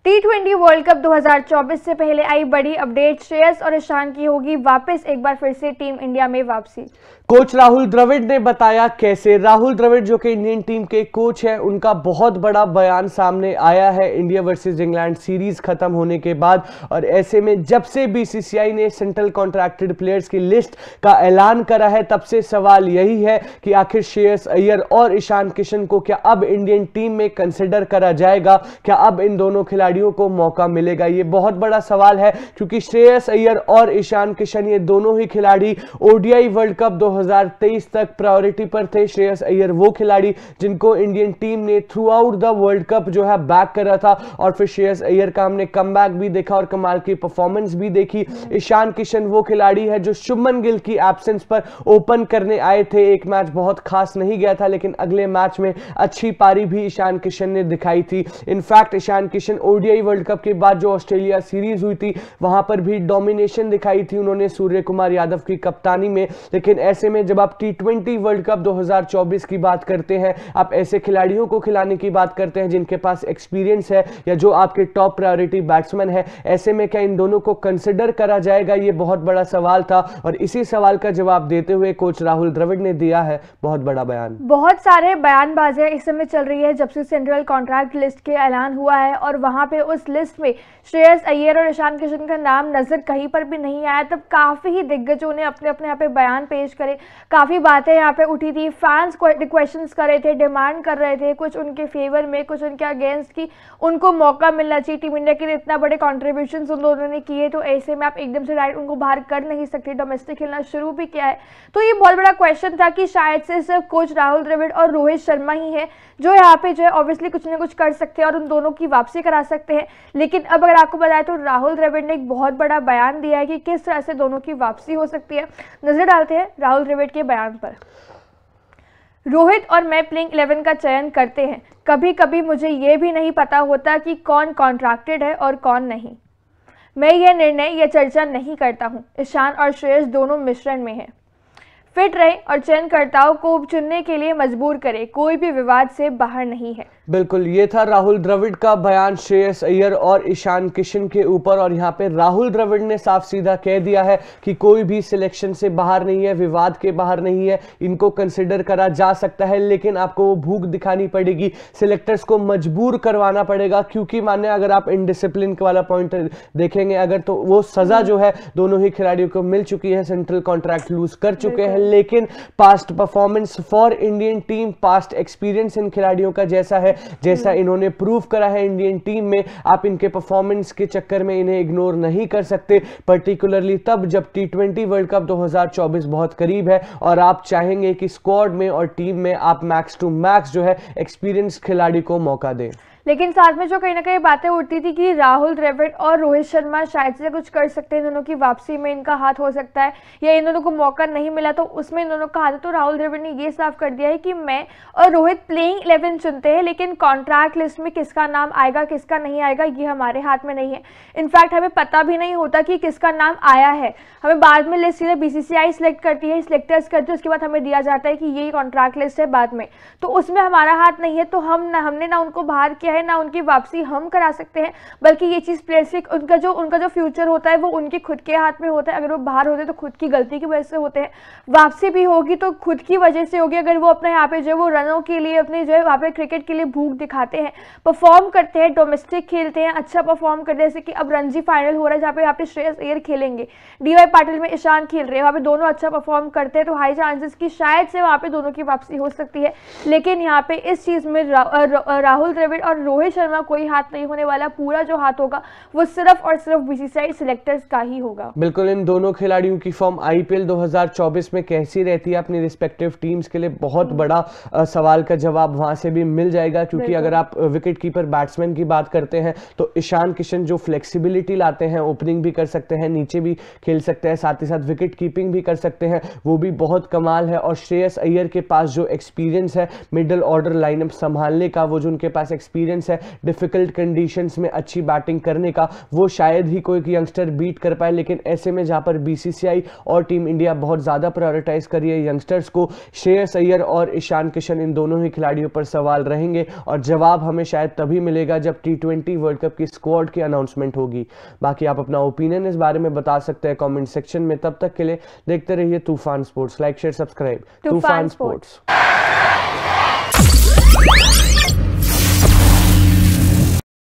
T20 world cup 2024 से पहले आई बड़ी अपडेट, श्रेयस और ईशान की होगी वापस एक बार फिर से टीम इंडिया में वापसी। कोच राहुल द्रविड़ ने बताया कैसे। राहुल द्रविड़ जो कि इंडियन टीम के कोच है, उनका बहुत बड़ा बयान सामने आया है इंडिया वर्सेस इंग्लैंड सीरीज खत्म होने के बाद। और ऐसे में जब से बीसीसीआई ने सेंट्रल कॉन्ट्रैक्टेड प्लेयर्स की लिस्ट का ऐलान करा है, तब से सवाल यही है कि आखिर श्रेयस अय्यर और ईशान किशन को क्या अब इंडियन टीम में कंसिडर करा जाएगा, क्या अब इन दोनों खिलाड़ियों को मौका मिलेगा। ये बहुत बड़ा सवाल है क्योंकि श्रेयस अय्यर और ईशान किशन ये दोनों ही खिलाड़ी ओडीआई वर्ल्ड कप 2023 तक प्रायोरिटी पर थे। श्रेयस अय्यर वो खिलाड़ी जिनको इंडियन टीम ने through out the world cup जो है बैक करा था, और फिर श्रेयस अय्यर का हमने कमबैक भी देखा और कमाल की परफॉर्मेंस भी देखी। ईशान किशन वो खिलाड़ी है जो शुभमन गिल की एब्सेंस पर ओपन करने आए थे। एक मैच बहुत खास नहीं गया था, लेकिन अगले मैच में अच्छी पारी भी ईशान किशन ने दिखाई थी। In fact Ishan Kishan ODI world cup के बाद जो ऑस्ट्रेलिया सीरीज हुई थी, वहां पर भी डोमिनेशन दिखाई थी उन्होंने सूर्य कुमार यादव की कप्तानी में। लेकिन ऐसे में जब आप T20 वर्ल्ड कप 2024 की बात करते हैं, आप ऐसे खिलाड़ियों को खिलाने की बात करते हैं जिनके पास एक्सपीरियंस है या जो आपके टॉप प्रायोरिटी बैट्समैन है, ऐसे में क्या इन दोनों को कंसिडर करा जाएगा, ये बहुत बड़ा सवाल था। और इसी सवाल का जवाब देते हुए कोच राहुल द्रविड़ ने दिया है बहुत बड़ा बयान। बहुत सारे बयानबाजियां इस समय चल रही है जब से सेंट्रल कॉन्ट्रैक्ट लिस्ट के ऐलान हुआ है, और वहां पे उस लिस्ट में श्रेयस अय्यर और ईशान किशन का नाम नजर कहीं पर भी नहीं आया। तब काफी ही दिग्गजों ने अपने अपने यहाँ पे बयान पेश करे, काफी बातें यहाँ पे उठी थी, फैंस रिक्वेश्चंस कर रहे थे, डिमांड कर रहे थे, कुछ उनके फेवर में कुछ उनके अगेंस्ट की उनको मौका मिलना चाहिए। टीम इंडिया के लिए इतना बड़े कॉन्ट्रीब्यूशन उन दोनों ने किए, तो ऐसे में आप एकदम से डायरेक्ट उनको बाहर कर नहीं सकते। डोमेस्टिक खेलना शुरू भी किया है, तो ये बहुत बड़ा क्वेश्चन था कि शायद से सिर्फ कोच राहुल द्रविड़ और रोहित शर्मा ही है जो यहाँ पे जो है ऑब्वियसली कुछ ना कुछ कर सकते हैं और उन दोनों की वापसी करा सकते हैं। लेकिन अब अगर आपको बताया तो राहुल द्रविड़ ने एक बहुत बड़ा बयान दिया है कि किस तरह से दोनों की वापसी हो सकती है। नजर डालते हैं राहुल द्रविड़ के बयान पर। रोहित और मैं प्लेइंग 11 का चयन करते हैं। कभी कभी मुझे ये भी नहीं पता होता कि कौन कॉन्ट्रैक्टेड है और कौन नहीं। मैं ये निर्णय या चर्चा नहीं करता हूँ। ईशान और श्रेयस दोनों मिश्रण में हैं। फिट रहे और चयनकर्ताओं को चुनने के लिए मजबूर करे, कोई भी विवाद से बाहर नहीं है। बिल्कुल, ये था राहुल द्रविड़ का बयान श्रेयस अय्यर और ईशान किशन के ऊपर। और यहाँ पे राहुल द्रविड़ ने साफ सीधा कह दिया है कि कोई भी सिलेक्शन से बाहर नहीं है, विवाद के बाहर नहीं है, इनको कंसिडर करा जा सकता है, लेकिन आपको वो भूख दिखानी पड़ेगी, सिलेक्टर्स को मजबूर करवाना पड़ेगा। क्योंकि माने अगर आप इनडिसिप्लिन वाला पॉइंट देखेंगे अगर, तो वो सजा जो है दोनों ही खिलाड़ियों को मिल चुकी है, सेंट्रल कॉन्ट्रैक्ट लूज कर चुके हैं। लेकिन past performance for Indian team, past experience in खिलाड़ियों का जैसा है, जैसा इन्होंने प्रूव करा है इंडियन टीम में, आप इनके परफॉर्मेंस के चक्कर में इन्हें इग्नोर नहीं कर सकते। पर्टिकुलरली तब जब T20 वर्ल्ड कप 2024 बहुत करीब है और आप चाहेंगे कि स्क्वाड में और टीम में आप मैक्स टू मैक्स जो है एक्सपीरियंस खिलाड़ी को मौका दें। लेकिन साथ में जो कहीं ना कहीं बातें उठती थी कि राहुल द्रविड़ और रोहित शर्मा शायद से कुछ कर सकते हैं, दोनों की वापसी में इनका हाथ हो सकता है, या इन दोनों को मौका नहीं मिला तो उसमें इन दोनों का हाथ है। तो राहुल द्रविड़ ने ये साफ कर दिया है कि मैं और रोहित प्लेइंग 11 चुनते हैं, लेकिन कॉन्ट्रैक्ट लिस्ट में किसका नाम आएगा किसका नहीं आएगा ये हमारे हाथ में नहीं है। इनफैक्ट हमें पता भी नहीं होता कि किसका नाम आया है, हमें बाद में लिस्ट सीधे बीसीसीआई सिलेक्ट करती है, सिलेक्टर्स करते हैं, उसके बाद हमें दिया जाता है कि ये कॉन्ट्रैक्ट लिस्ट है बाद में, तो उसमें हमारा हाथ नहीं है। तो हमने ना उनको बाहर किया है ना उनकी वापसी हम करा सकते हैं, बल्कि ये चीज प्लेयर्स की उनका जो फ्यूचर होता है वो उनके खुद के हाथ में होता है। अगर वो बाहर होते हैं तो खुद की गलती की वजह से होते हैं, वापसी भी होगी तो खुद की वजह से होगी। अगर वो अपने यहाँ पे जो वो रनों के लिए अपने जो है वहाँ पे क्रिकेट के लिए भूख दिखाते हैं, परफॉर्म करते हैं, डोमेस्टिक खेलते हैं, अच्छा परफॉर्म करते हैं, जैसे कि अब रणजी फाइनल हो रहा है जहाँ पे यहाँ पे श्रेयस अय्यर खेलेंगे, डीवाई पाटिल में ईशान खेल रहे हैं, वहाँ पे दोनों अच्छा परफॉर्म करते हैं, तो हाई चांसेस की शायद से वहाँ पे दोनों की वापसी हो सकती है। लेकिन यहाँ पे इस चीज में राहुल द्रविड़ और रोहित शर्मा कोई हाथ नहीं होने वाला। पूरा जो हाथ होगा वो सिर्फ और सिर्फ बीसीसीआई सिलेक्टर्स का ही होगा। बिल्कुल, इन दोनों खिलाड़ियों की फॉर्म आईपीएल 2024 में कैसी रहती है अपनी रिस्पेक्टिव टीम्स के लिए बहुत बड़ा सवाल का जवाब वहां से भी मिल जाएगा। क्योंकि अगर आप विकेट कीपर बैट्समैन की बात करते हैं तो ईशान किशन जो फ्लेक्सिबिलिटी लाते हैं, ओपनिंग भी कर सकते हैं, नीचे भी खेल सकते हैं, साथ ही साथ विकेट कीपिंग भी कर सकते हैं, वो भी बहुत कमाल है। और श्रेयस अय्यर के पास जो एक्सपीरियंस है मिडिल ऑर्डर लाइनअप संभालने का, वो जो उनके पास एक्सपीरियंस एक्सपीरियंस है डिफिकल्ट कंडीशंस में अच्छी बैटिंग करने का, वो शायद ही कोई यंगस्टर बीट कर पाए। लेकिन ऐसे में जहां पर बीसीसीआई और टीम इंडिया बहुत ज़्यादा प्रायोरिटाइज करी है यंगस्टर्स को, श्रेयस अय्यर और ईशान किशन, इन दोनों ही खिलाड़ियों पर सवाल रहेंगे और जवाब हमें शायद तभी मिलेगा जब T20 वर्ल्ड कप की स्क्वाड की अनाउंसमेंट होगी। बाकी आप अपना ओपिनियन इस बारे में बता सकते हैं कमेंट सेक्शन में। तब तक के लिए देखते रहिए तूफान स्पोर्ट्स। Like share subscribe. तूफान स्पोर्ट्स।